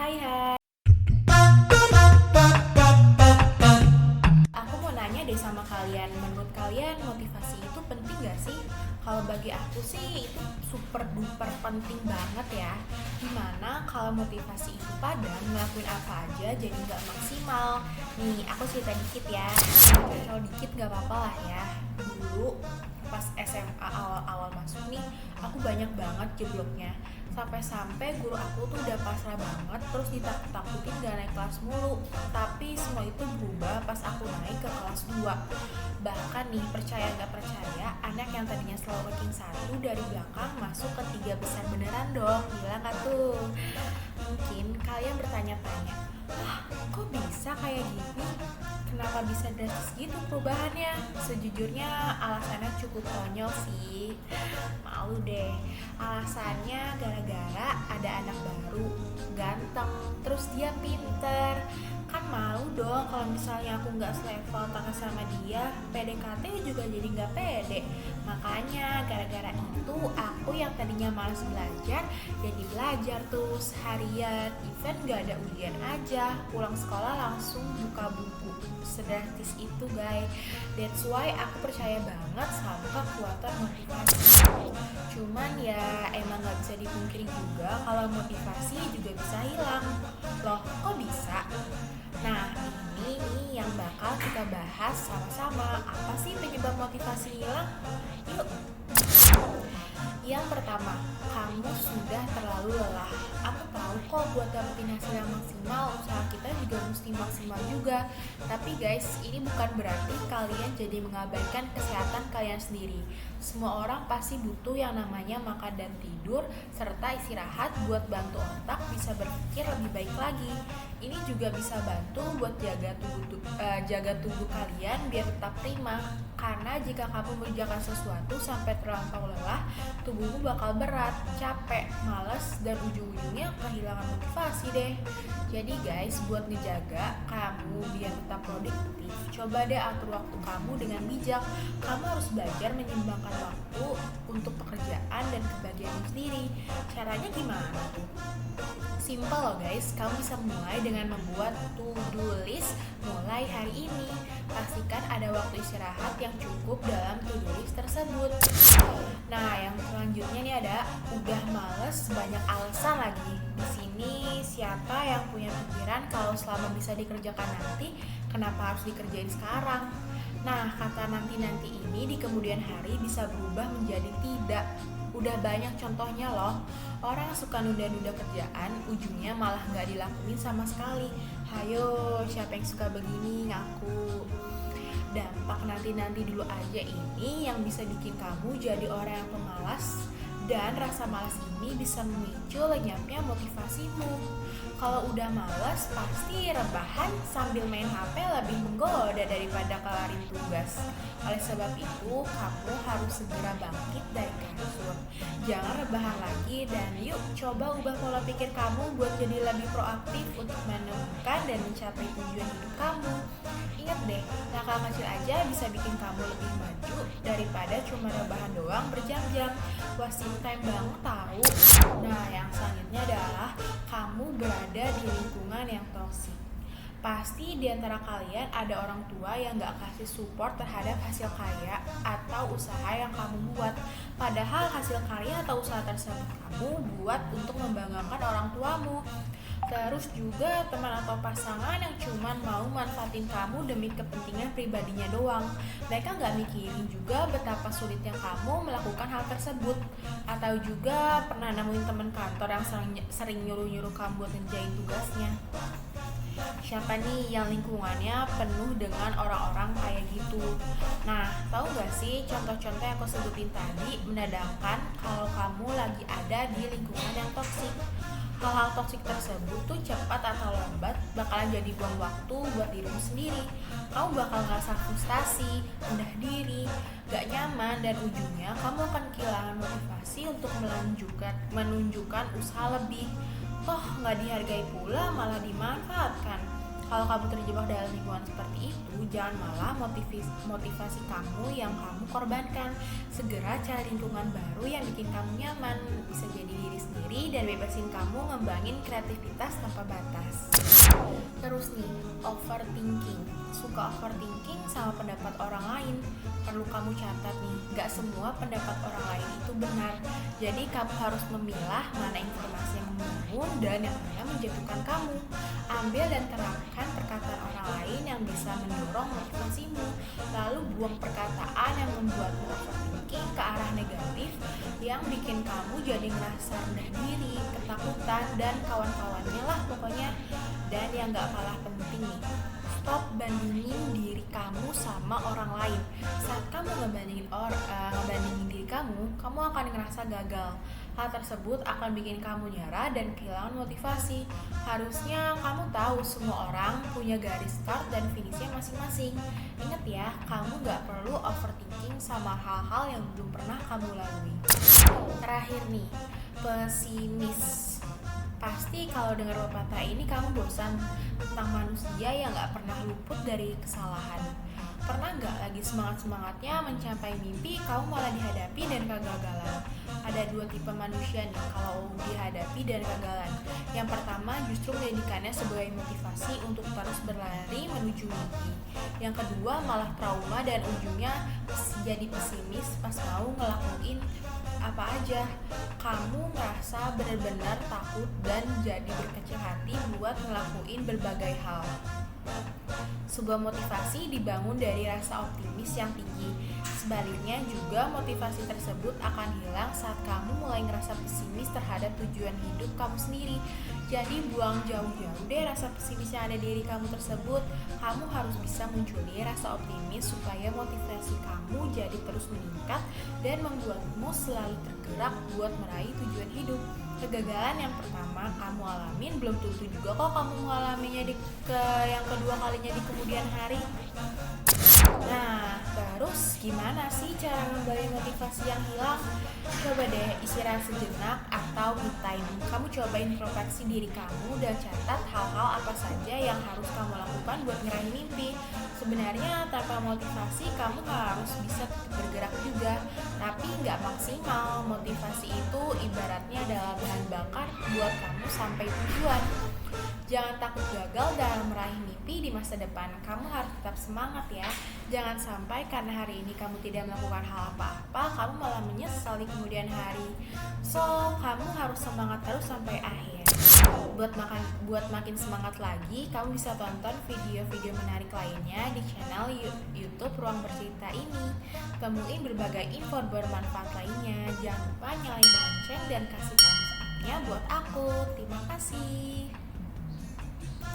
Hai hai, aku mau nanya deh sama kalian, menurut kalian motivasi itu penting gak sih? Kalau bagi aku sih itu super duper penting banget ya. Dimana kalau motivasi itu padam, ngelakuin apa aja jadi gak maksimal. Nih, aku cerita dikit ya, kalau dikit gak apa-apa lah ya. Dulu pas SMA awal-awal masuk nih, aku banyak banget jebloknya. Sampai-sampai guru aku tuh udah pasrah banget, terus ditakut-takutin gak naik kelas mulu. Tapi semua itu berubah pas aku naik ke kelas 2. Bahkan nih, percaya gak percaya, anak yang tadinya selalu ranking 1 dari belakang masuk ke 3 besar beneran dong. Gila gak tuh? Mungkin kalian bertanya-tanya, kok bisa kayak gini? Kenapa bisa drastis gitu perubahannya? Sejujurnya alasannya cukup konyol sih. Malu deh. Alasannya gara-gara ada anak baru, ganteng, terus dia pinter. Kan malu dong kalau misalnya aku nggak selevel tengah sama dia, PDKT juga jadi nggak pede. Makanya gara-gara itu aku yang tadinya malas belajar jadi belajar tuh seharian. Even nggak ada ujian aja, pulang sekolah langsung buka buku. Sedrastis itu guys. That's why aku percaya banget sama kekuatan motivasi. Cuman ya emang nggak bisa dipungkiri juga kalau motivasi juga bisa hilang. Loh, kok bisa? Nah, ini nih yang bakal kita bahas sama-sama. Apa sih penyebab motivasi hilang? Yuk. Yang pertama, kamu sudah terlalu lelah. Aku tahu kok buat dapetin hasil yang maksimal, usaha kita juga mesti maksimal juga. Tapi guys, ini bukan berarti kalian jadi mengabaikan kesehatan kalian sendiri. Semua orang pasti butuh yang namanya makan dan tidur, serta istirahat buat bantu otak bisa berpikir lebih baik lagi. Ini juga bisa bantu buat jaga tubuh kalian biar tetap prima. Karena jika kamu mengerjakan sesuatu sampai terlampau lelah, tubuhmu bakal berat, capek, malas, dan ujung-ujungnya kehilangan motivasi deh. Jadi guys, buat ngejaga kamu biar tetap produktif, coba deh atur waktu kamu dengan bijak. Kamu harus belajar menyeimbangkan waktu untuk pekerjaan dan kebahagiaan sendiri. Caranya gimana tuh? Simple loh guys, kamu bisa mulai dengan membuat to-do list mulai hari ini. Pastikan ada waktu istirahat yang cukup dalam to-do list tersebut. Nah, yang selanjutnya nih ada udah males banyak alasan lagi. Di sini siapa yang punya pikiran kalau selama bisa dikerjakan nanti, kenapa harus dikerjain sekarang? Nah, kata nanti-nanti ini di kemudian hari bisa berubah menjadi tidak. Udah banyak contohnya loh. Orang yang suka nunda-nunda kerjaan, ujungnya malah gak dilakuin sama sekali. Hayo, siapa yang suka begini ngaku. Dampak nanti-nanti dulu aja ini yang bisa bikin kamu jadi orang yang pemalas. Dan rasa malas ini bisa memicu lenyapnya motivasimu. Kalau udah malas, pasti rebahan sambil main HP lebih menggoda daripada kelarin tugas. Oleh sebab itu, kamu harus segera bangkit dari kasur. Jangan rebahan lagi dan yuk coba ubah pola pikir kamu buat jadi lebih proaktif untuk menemukan dan mencapai tujuan hidup kamu. Ingat deh, langkah kecil aja bisa bikin kamu lebih maju daripada cuma rebahan doang berjam-jam. Wasting time banget tahu. Nah, yang selanjutnya adalah kamu berada di lingkungan yang toksik. Pasti di antara kalian ada orang tua yang gak kasih support terhadap hasil karya atau usaha yang kamu buat. Padahal hasil karya atau usaha tersebut kamu buat untuk membanggakan orang tuamu. Terus juga teman atau pasangan yang cuman mau manfaatin kamu demi kepentingan pribadinya doang. Mereka gak mikirin juga betapa sulitnya kamu melakukan hal tersebut. Atau juga pernah nemuin teman kantor yang sering nyuruh-nyuruh kamu buat ngerjain tugasnya. Siapa nih yang lingkungannya penuh dengan orang-orang kayak gitu? Nah, tahu gak sih contoh-contoh yang aku sebutin tadi menandakan kalau kamu lagi ada di lingkungan yang toksik. Hal-hal toksik tersebut tuh cepat atau lambat bakalan jadi buang waktu buat dirimu sendiri. Kamu bakal ngerasa frustasi, rendah diri, gak nyaman, dan ujungnya kamu akan kehilangan motivasi untuk menunjukkan usaha lebih. Toh nggak dihargai pula malah dimanfaatkan. Kalau kamu terjebak dalam lingkungan seperti itu, jangan malah motivasi kamu yang kamu korbankan. Segera cari lingkungan baru yang bikin kamu nyaman, bisa jadi diri sendiri dan bebasin kamu ngembangin kreativitas tanpa batas. Terus nih, overthinking. Suka overthinking sama pendapat orang lain. Perlu kamu catat nih, gak semua pendapat orang lain itu benar. Jadi kamu harus memilah mana informasi yang membangun dan yang mana menjatuhkan kamu. Ambil dan terapkan perkataan orang lain yang bisa mendorong motivasimu. Lalu buang perkataan yang membuatmu overthinking ke arah negatif yang bikin kamu jadi ngerasa rendah diri, ketakutan, dan kawan-kawannya lah pokoknya. Dan yang gak kalah penting nih, stop bandingin diri kamu sama orang lain. Saat kamu ngebandingin diri kamu akan ngerasa gagal. Hal tersebut akan bikin kamu nyerah dan kehilangan motivasi. Harusnya kamu tahu semua orang punya garis start dan finishnya masing-masing. Ingat ya, kamu gak perlu overthinking sama hal-hal yang belum pernah kamu lalui. Terakhir nih, pesimis. Pasti kalau dengar pepatah ini kamu bosan tentang manusia yang gak pernah luput dari kesalahan. Pernah gak lagi semangat-semangatnya mencapai mimpi, kamu malah dihadapi dan kegagalan? Ada dua tipe manusia nih kalau dihadapi dan kegagalan. Yang pertama justru menjadikannya sebagai motivasi untuk terus berlari menuju mimpi. Yang kedua malah trauma dan ujungnya jadi pesimis pas mau ngelakuin apa aja. Kamu merasa benar-benar takut dan jadi berkecil hati buat ngelakuin berbagai hal. Sebuah motivasi dibangun dari rasa optimis yang tinggi. Sebaliknya juga motivasi tersebut akan hilang saat kamu mulai ngerasa pesimis terhadap tujuan hidup kamu sendiri. Jadi buang jauh-jauh deh rasa pesimis yang ada di diri kamu tersebut. Kamu harus bisa munculi rasa optimis supaya motivasi kamu jadi terus meningkat dan membuatmu selalu tergerak buat meraih tujuan hidup. Kegagalan yang pertama kamu alamin belum tentu juga kok kamu mengalaminya yang kedua kalinya di kemudian hari. Nah, terus gimana sih cara kembali motivasi yang hilang? Coba deh istirahat sejenak atau me time. Kamu coba introspeksi diri kamu dan catat hal-hal apa saja yang harus kamu lakukan buat ngeraih mimpi. Sebenarnya tanpa motivasi kamu harus bisa bergerak juga, tapi nggak maksimal. Motivasi itu ibaratnya adalah bahan bakar buat kamu sampai tujuan. Jangan takut gagal dalam meraih mimpi di masa depan. Kamu harus tetap semangat ya. Jangan sampai karena hari ini kamu tidak melakukan hal apa-apa, kamu malah menyesal di kemudian hari. So, kamu harus semangat terus sampai akhir. Buat makin semangat lagi, kamu bisa tonton video-video menarik lainnya di channel YouTube Ruang Bercerita ini. Temuin berbagai info bermanfaat lainnya. Jangan lupa nyalain lonceng dan kasih thumbs up-nya buat aku. Terima kasih.